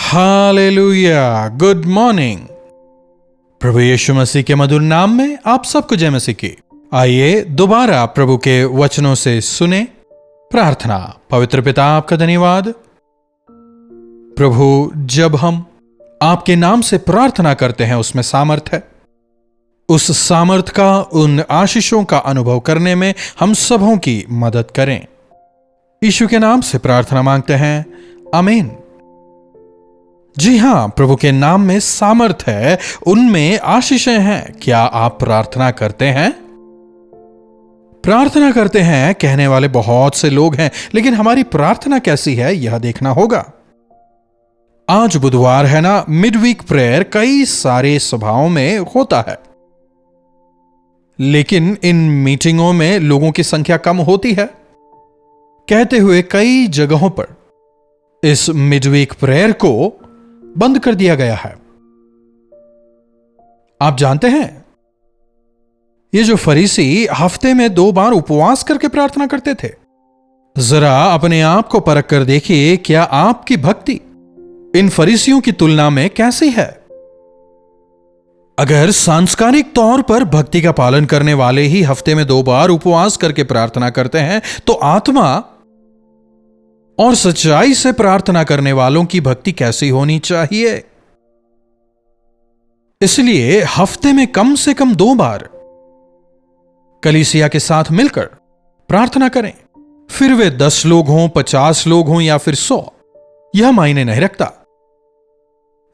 Hallelujah. Good morning. प्रभु यीशु मसीह के मधुर नाम में आप सबको जय मसीह की। आइए दोबारा प्रभु के वचनों से सुने प्रार्थना। पवित्र पिता, आपका धन्यवाद प्रभु। जब हम आपके नाम से प्रार्थना करते हैं उसमें सामर्थ है। उस सामर्थ का, उन आशीषों का अनुभव करने में हम सबों की मदद करें। यीशु के नाम से प्रार्थना मांगते हैं, आमीन। जी हां, प्रभु के नाम में सामर्थ है, उनमें आशीषें हैं। क्या आप प्रार्थना करते हैं? प्रार्थना करते हैं कहने वाले बहुत से लोग हैं, लेकिन हमारी प्रार्थना कैसी है यह देखना होगा। आज बुधवार है ना, मिडवीक प्रेयर कई सारे सभाओं में होता है, लेकिन इन मीटिंगों में लोगों की संख्या कम होती है। कहते हुए कई जगहों पर इस मिडवीक प्रेयर को बंद कर दिया गया है। आप जानते हैं, ये जो फरीसी हफ्ते में 2 बार उपवास करके प्रार्थना करते थे, जरा अपने आप को परख कर देखिए, क्या आपकी भक्ति इन फरीसियों की तुलना में कैसी है? अगर सांस्कारिक तौर पर भक्ति का पालन करने वाले ही हफ्ते में 2 बार उपवास करके प्रार्थना करते हैं, तो आत्मा और सच्चाई से प्रार्थना करने वालों की भक्ति कैसी होनी चाहिए? इसलिए हफ्ते में कम से कम 2 बार कलीसिया के साथ मिलकर प्रार्थना करें। फिर वे 10 लोग हों, 50 लोग हों या फिर 100, यह मायने नहीं रखता।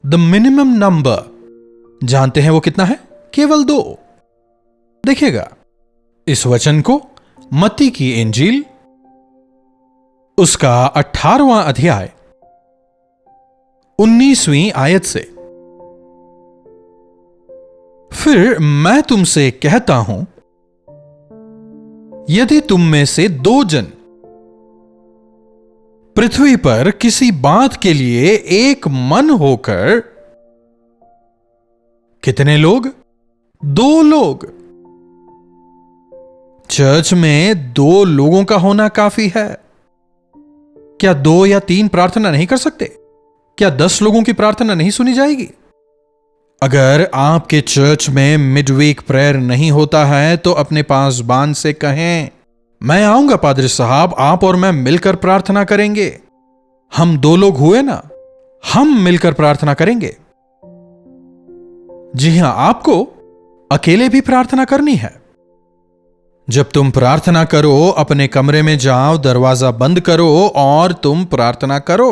द मिनिमम नंबर जानते हैं वो कितना है? केवल 2। देखिएगा इस वचन को मत्ती की इंजील उसका 18वां अध्याय 19वीं आयत से। फिर मैं तुमसे कहता हूं, यदि तुम में से 2 जन पृथ्वी पर किसी बात के लिए एक मन होकर, कितने लोग? 2 लोग। चर्च में 2 लोगों का होना काफी है। क्या 2 या 3 प्रार्थना नहीं कर सकते? क्या 10 लोगों की प्रार्थना नहीं सुनी जाएगी? अगर आपके चर्च में मिडवीक प्रेयर नहीं होता है तो अपने पासबान से कहें, मैं आऊंगा पादरी साहब, आप और मैं मिलकर प्रार्थना करेंगे। हम 2 लोग हुए ना, हम मिलकर प्रार्थना करेंगे। जी हां, आपको अकेले भी प्रार्थना करनी है। जब तुम प्रार्थना करो, अपने कमरे में जाओ, दरवाजा बंद करो और तुम प्रार्थना करो।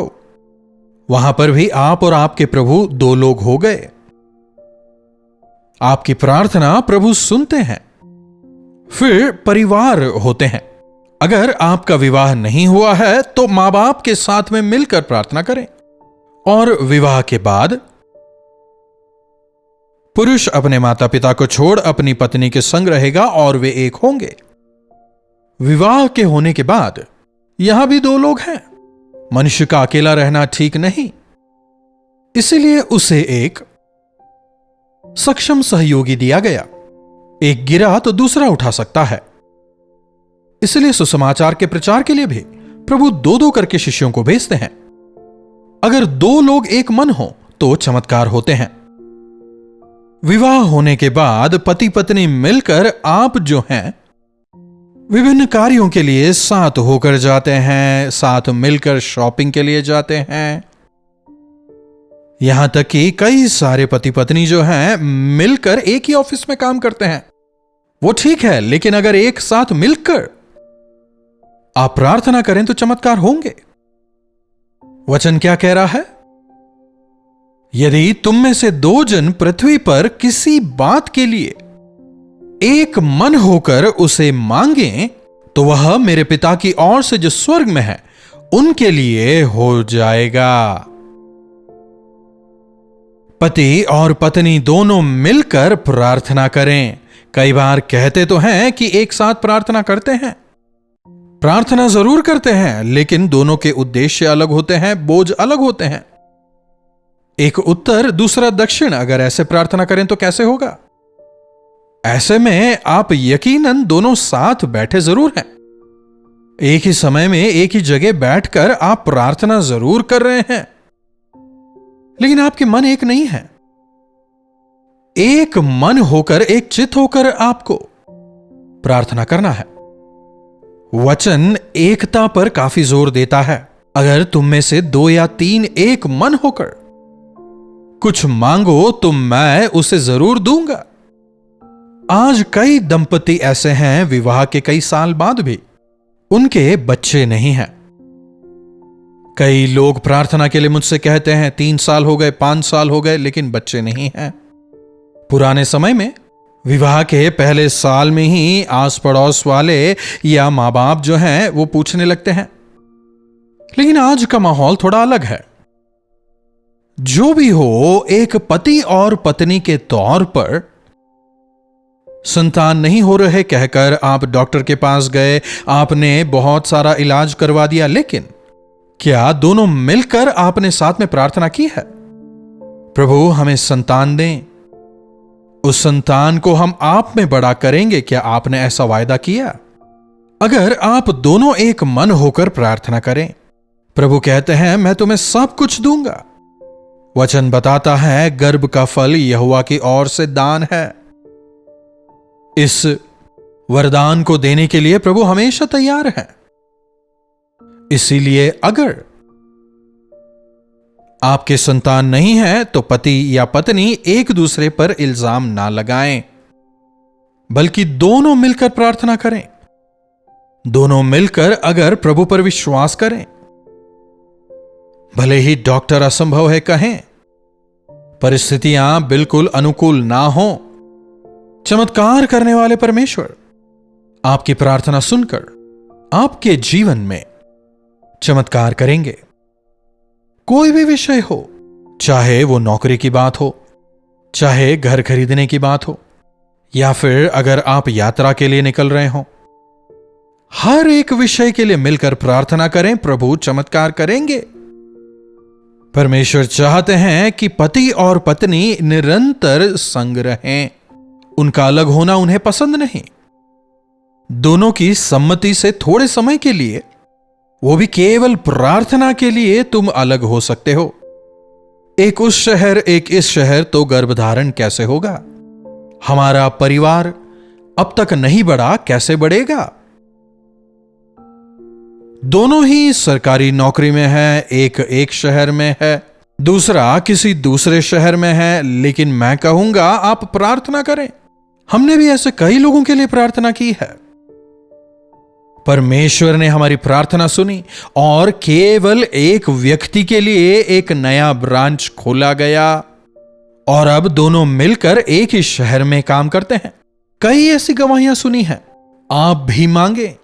वहां पर भी आप और आपके प्रभु 2 लोग हो गए। आपकी प्रार्थना प्रभु सुनते हैं। फिर परिवार होते हैं। अगर आपका विवाह नहीं हुआ है तो मां बाप के साथ में मिलकर प्रार्थना करें। और विवाह के बाद पुरुष अपने माता पिता को छोड़ अपनी पत्नी के संग रहेगा और वे एक होंगे। विवाह के होने के बाद यहां भी 2 लोग हैं। मनुष्य का अकेला रहना ठीक नहीं, इसलिए उसे एक सक्षम सहयोगी दिया गया। एक गिरा तो दूसरा उठा सकता है। इसलिए सुसमाचार के प्रचार के लिए भी प्रभु 2-2 करके शिष्यों को भेजते हैं। अगर 2 लोग एक मन हो तो चमत्कार होते हैं। विवाह होने के बाद पति पत्नी मिलकर आप जो हैं विभिन्न कार्यों के लिए साथ होकर जाते हैं, साथ मिलकर शॉपिंग के लिए जाते हैं। यहां तक कि कई सारे पति पत्नी जो हैं मिलकर एक ही ऑफिस में काम करते हैं। वो ठीक है, लेकिन अगर एक साथ मिलकर आप प्रार्थना करें तो चमत्कार होंगे। वचन क्या कह रहा है? यदि तुम में से 2 जन पृथ्वी पर किसी बात के लिए एक मन होकर उसे मांगे, तो वह मेरे पिता की ओर से जो स्वर्ग में है उनके लिए हो जाएगा। पति और पत्नी दोनों मिलकर प्रार्थना करें। कई बार कहते तो हैं कि एक साथ प्रार्थना करते हैं। प्रार्थना जरूर करते हैं, लेकिन दोनों के उद्देश्य अलग होते हैं, बोझ अलग होते हैं। एक उत्तर, दूसरा दक्षिण। अगर ऐसे प्रार्थना करें तो कैसे होगा? ऐसे में आप यकीनन दोनों साथ बैठे जरूर हैं। एक ही समय में एक ही जगह बैठकर आप प्रार्थना जरूर कर रहे हैं। लेकिन आपके मन एक नहीं है। एक मन होकर, एक चित्त होकर आपको प्रार्थना करना है। वचन एकता पर काफी जोर देता है। अगर तुम में से 2 या 3 एक मन होकर कुछ मांगो तो मैं उसे जरूर दूंगा। आज कई दंपति ऐसे हैं, विवाह के कई साल बाद भी उनके बच्चे नहीं हैं। कई लोग प्रार्थना के लिए मुझसे कहते हैं 3 साल हो गए, 5 साल हो गए, लेकिन बच्चे नहीं हैं। पुराने समय में विवाह के पहले साल में ही आस पड़ोस वाले या मां बाप जो हैं वो पूछने लगते हैं। लेकिन आज का माहौल थोड़ा अलग है। जो भी हो, एक पति और पत्नी के तौर पर संतान नहीं हो रहे कहकर आप डॉक्टर के पास गए, आपने बहुत सारा इलाज करवा दिया, लेकिन क्या दोनों मिलकर आपने साथ में प्रार्थना की है? प्रभु हमें संतान दें, उस संतान को हम आप में बड़ा करेंगे। क्या आपने ऐसा वायदा किया? अगर आप दोनों एक मन होकर प्रार्थना करें, प्रभु कहते हैं मैं तुम्हें सब कुछ दूंगा। वचन बताता है गर्भ का फल यहोवा की ओर से दान है। इस वरदान को देने के लिए प्रभु हमेशा तैयार है। इसीलिए अगर आपके संतान नहीं है तो पति या पत्नी एक दूसरे पर इल्जाम ना लगाएं, बल्कि दोनों मिलकर प्रार्थना करें। दोनों मिलकर अगर प्रभु पर विश्वास करें, भले ही डॉक्टर असंभव है कहें, परिस्थितियां बिल्कुल अनुकूल ना हो, चमत्कार करने वाले परमेश्वर आपकी प्रार्थना सुनकर आपके जीवन में चमत्कार करेंगे। कोई भी विषय हो, चाहे वो नौकरी की बात हो, चाहे घर खरीदने की बात हो, या फिर अगर आप यात्रा के लिए निकल रहे हो, हर एक विषय के लिए मिलकर प्रार्थना करें, प्रभु चमत्कार करेंगे। परमेश्वर चाहते हैं कि पति और पत्नी निरंतर संग रहें। उनका अलग होना उन्हें पसंद नहीं। दोनों की सम्मति से थोड़े समय के लिए, वो भी केवल प्रार्थना के लिए, तुम अलग हो सकते हो। एक उस शहर, एक इस शहर, तो गर्भधारण कैसे होगा? हमारा परिवार अब तक नहीं बढ़ा, कैसे बढ़ेगा? दोनों ही सरकारी नौकरी में है, एक शहर में है, दूसरा किसी दूसरे शहर में है, लेकिन मैं कहूंगा आप प्रार्थना करें। हमने भी ऐसे कई लोगों के लिए प्रार्थना की है। परमेश्वर ने हमारी प्रार्थना सुनी और केवल एक व्यक्ति के लिए एक नया ब्रांच खोला गया और अब दोनों मिलकर एक ही शहर में काम करते हैं। कई ऐसी गवाहियां सुनी हैं। आप भी मांगे,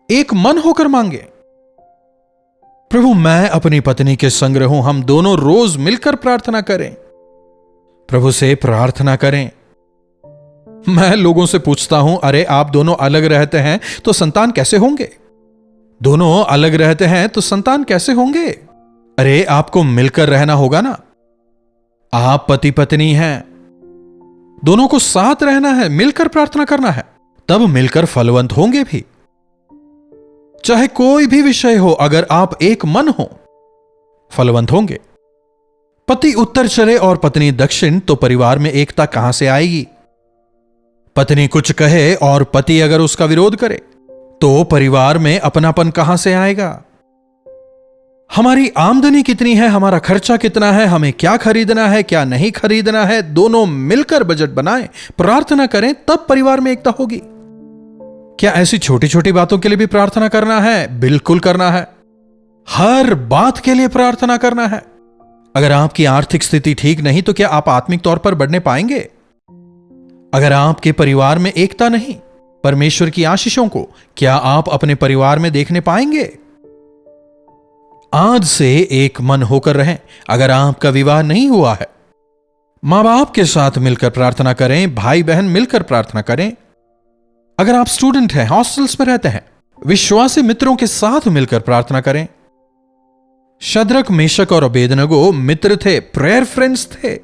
एक मन होकर मांगे, प्रभु मैं अपनी पत्नी के संग रहूं। हम दोनों रोज मिलकर प्रार्थना करें, प्रभु से प्रार्थना करें। मैं लोगों से पूछता हूं, अरे आप दोनों अलग रहते हैं तो संतान कैसे होंगे? दोनों अलग रहते हैं तो संतान कैसे होंगे? अरे आपको मिलकर रहना होगा ना। आप पति पत्नी हैं, दोनों को साथ रहना है, मिलकर प्रार्थना करना है, तब मिलकर फलवंत होंगे भी। चाहे कोई भी विषय हो, अगर आप एक मन हो, फलवंत होंगे। पति उत्तर चले और पत्नी दक्षिण, तो परिवार में एकता कहां से आएगी? पत्नी कुछ कहे और पति अगर उसका विरोध करे तो परिवार में अपनापन कहां से आएगा? हमारी आमदनी कितनी है, हमारा खर्चा कितना है, हमें क्या खरीदना है, क्या नहीं खरीदना है, दोनों मिलकर बजट बनाएं, प्रार्थना करें, तब परिवार में एकता होगी। क्या ऐसी छोटी छोटी बातों के लिए भी प्रार्थना करना है? बिल्कुल करना है। हर बात के लिए प्रार्थना करना है। अगर आपकी आर्थिक स्थिति ठीक नहीं तो क्या आप आत्मिक तौर पर बढ़ने पाएंगे? अगर आपके परिवार में एकता नहीं, परमेश्वर की आशीषों को क्या आप अपने परिवार में देखने पाएंगे? आज से एक मन होकर रहें। अगर आपका विवाह नहीं हुआ है, मां बाप के साथ मिलकर प्रार्थना करें, भाई बहन मिलकर प्रार्थना करें। अगर आप स्टूडेंट हैं, हॉस्टल्स में रहते हैं, विश्वासी मित्रों के साथ मिलकर प्रार्थना करें। शद्रक, मेशक और अबेदनगो मित्र थे, प्रेयर फ्रेंड्स थे।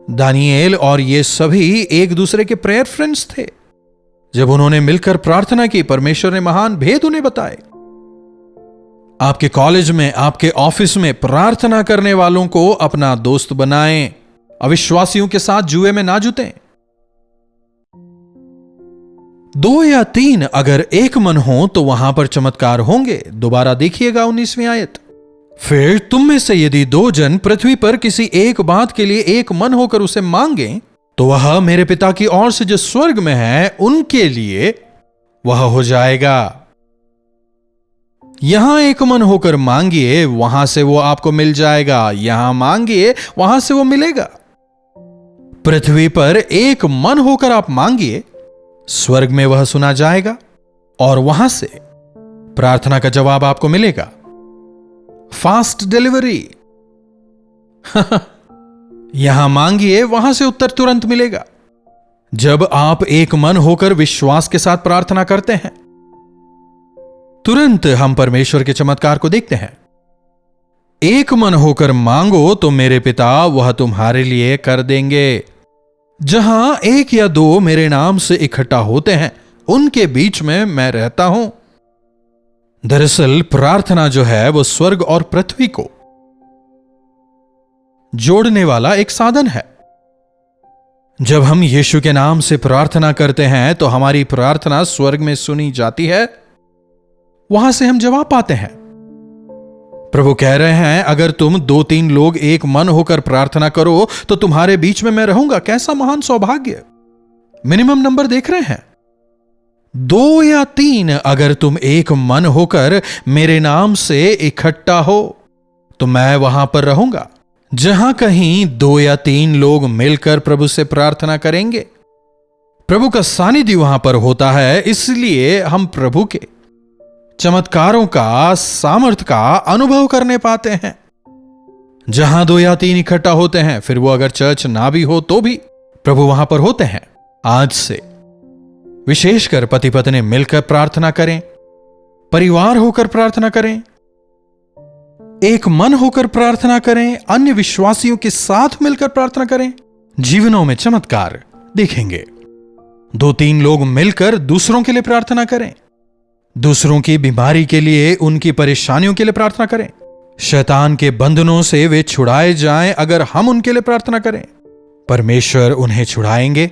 दानिएल और ये सभी एक दूसरे के प्रेयर फ्रेंड्स थे। जब उन्होंने मिलकर प्रार्थना की, परमेश्वर ने महान भेद उन्हें बताए। आपके कॉलेज में, आपके ऑफिस में प्रार्थना करने वालों को अपना दोस्त बनाएं। अविश्वासियों के साथ जुए में ना जुटें। 2 या 3 अगर एक मन हो तो वहां पर चमत्कार होंगे। दोबारा देखिएगा 19वीं आयत। फिर तुम में से यदि 2 जन पृथ्वी पर किसी एक बात के लिए एक मन होकर उसे मांगें, तो वह मेरे पिता की ओर से जो स्वर्ग में है उनके लिए वह हो जाएगा। यहां एक मन होकर मांगिए, वहां से वो आपको मिल जाएगा। यहां मांगिए, वहां से वो मिलेगा। पृथ्वी पर एक मन होकर आप मांगिए, स्वर्ग में वह सुना जाएगा और वहां से प्रार्थना का जवाब आपको मिलेगा। Fast delivery. यहां मांगिए, वहां से उत्तर तुरंत मिलेगा। जब आप एक मन होकर विश्वास के साथ प्रार्थना करते हैं, तुरंत हम परमेश्वर के चमत्कार को देखते हैं। एक मन होकर मांगो तो मेरे पिता वह तुम्हारे लिए कर देंगे। जहां 1 या 2 मेरे नाम से इकट्ठा होते हैं, उनके बीच में मैं रहता हूं। दरअसल प्रार्थना जो है वो स्वर्ग और पृथ्वी को जोड़ने वाला एक साधन है। जब हम यीशु के नाम से प्रार्थना करते हैं तो हमारी प्रार्थना स्वर्ग में सुनी जाती है, वहां से हम जवाब पाते हैं। प्रभु कह रहे हैं, अगर तुम 2-3 लोग एक मन होकर प्रार्थना करो तो तुम्हारे बीच में मैं रहूंगा। कैसा महान सौभाग्य। मिनिमम नंबर देख रहे हैं, 2 या 3 अगर तुम एक मन होकर मेरे नाम से इकट्ठा हो तो मैं वहां पर रहूंगा। जहां कहीं 2 या 3 लोग मिलकर प्रभु से प्रार्थना करेंगे, प्रभु का सानिध्य वहां पर होता है। इसलिए हम प्रभु के चमत्कारों का, सामर्थ का अनुभव करने पाते हैं। जहां 2 या 3 इकट्ठा होते हैं, फिर वो अगर चर्च ना भी हो तो भी प्रभु वहां पर होते हैं। आज से विशेषकर पति पत्नी मिलकर प्रार्थना करें, परिवार होकर प्रार्थना करें, एक मन होकर प्रार्थना करें, अन्य विश्वासियों के साथ मिलकर प्रार्थना करें। जीवनों में चमत्कार देखेंगे। 2-3 लोग मिलकर दूसरों के लिए प्रार्थना करें, दूसरों की बीमारी के लिए, उनकी परेशानियों के लिए प्रार्थना करें। शैतान के बंधनों से वे छुड़ाए जाएं अगर हम उनके लिए प्रार्थना करें, परमेश्वर उन्हें छुड़ाएंगे।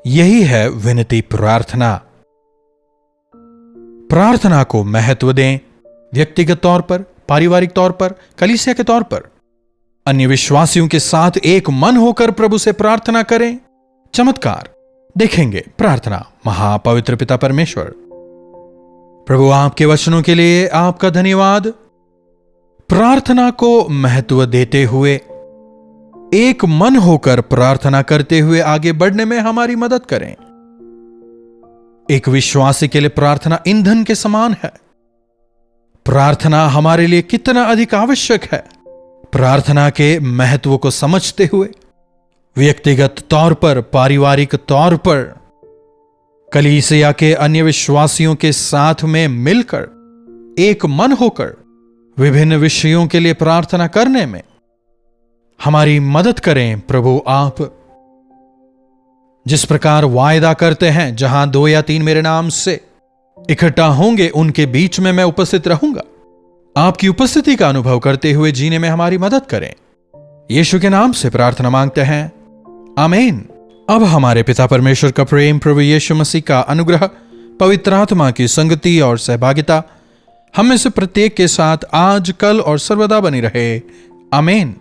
यही है विनती प्रार्थना। प्रार्थना को महत्व दें, व्यक्तिगत तौर पर, पारिवारिक तौर पर, कलीसिया के तौर पर। अन्य विश्वासियों के साथ एक मन होकर प्रभु से प्रार्थना करें, चमत्कार देखेंगे। प्रार्थना। महापवित्र पिता परमेश्वर, प्रभु आपके वचनों के लिए आपका धन्यवाद। प्रार्थना को महत्व देते हुए, एक मन होकर प्रार्थना करते हुए आगे बढ़ने में हमारी मदद करें। एक विश्वासी के लिए प्रार्थना ईंधन के समान है। प्रार्थना हमारे लिए कितना अधिक आवश्यक है। प्रार्थना के महत्व को समझते हुए व्यक्तिगत तौर पर, पारिवारिक तौर पर, कलीसिया के अन्य विश्वासियों के साथ में मिलकर, एक मन होकर विभिन्न विषयों के लिए प्रार्थना करने में हमारी मदद करें। प्रभु आप जिस प्रकार वायदा करते हैं, जहां 2 या 3 मेरे नाम से इकट्ठा होंगे उनके बीच में मैं उपस्थित रहूंगा। आपकी उपस्थिति का अनुभव करते हुए जीने में हमारी मदद करें। यीशु के नाम से प्रार्थना मांगते हैं, आमीन। अब हमारे पिता परमेश्वर का प्रेम, प्रभु यीशु मसीह का अनुग्रह, पवित्र आत्मा की संगति और सहभागिता हम में से प्रत्येक के साथ आज, कल और सर्वदा बनी रहे। आमीन।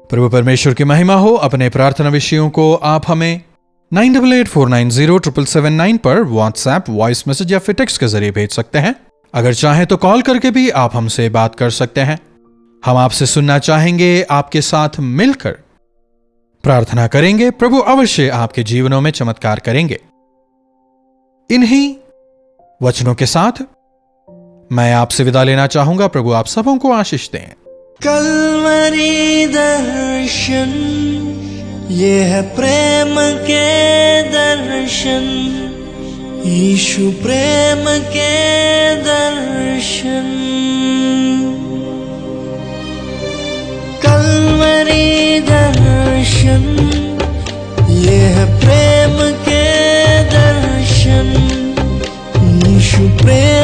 प्रभु परमेश्वर की महिमा हो। अपने प्रार्थना विषयों को आप हमें 9884907779 पर व्हाट्सएप, वॉइस मैसेज या फिर टेक्स्ट के जरिए भेज सकते हैं। अगर चाहें तो कॉल करके भी आप हमसे बात कर सकते हैं। हम आपसे सुनना चाहेंगे, आपके साथ मिलकर प्रार्थना करेंगे। प्रभु अवश्य आपके जीवनों में चमत्कार करेंगे। इन्हीं वचनों के साथ मैं आपसे विदा लेना चाहूंगा। प्रभु आप सबों को आशीष दें। कल्वरी दर्शन, ये है प्रेम के दर्शन, यीशु प्रेम के दर्शन। कल्वरी दर्शन, ये है प्रेम के दर्शन, यीशु प्रेम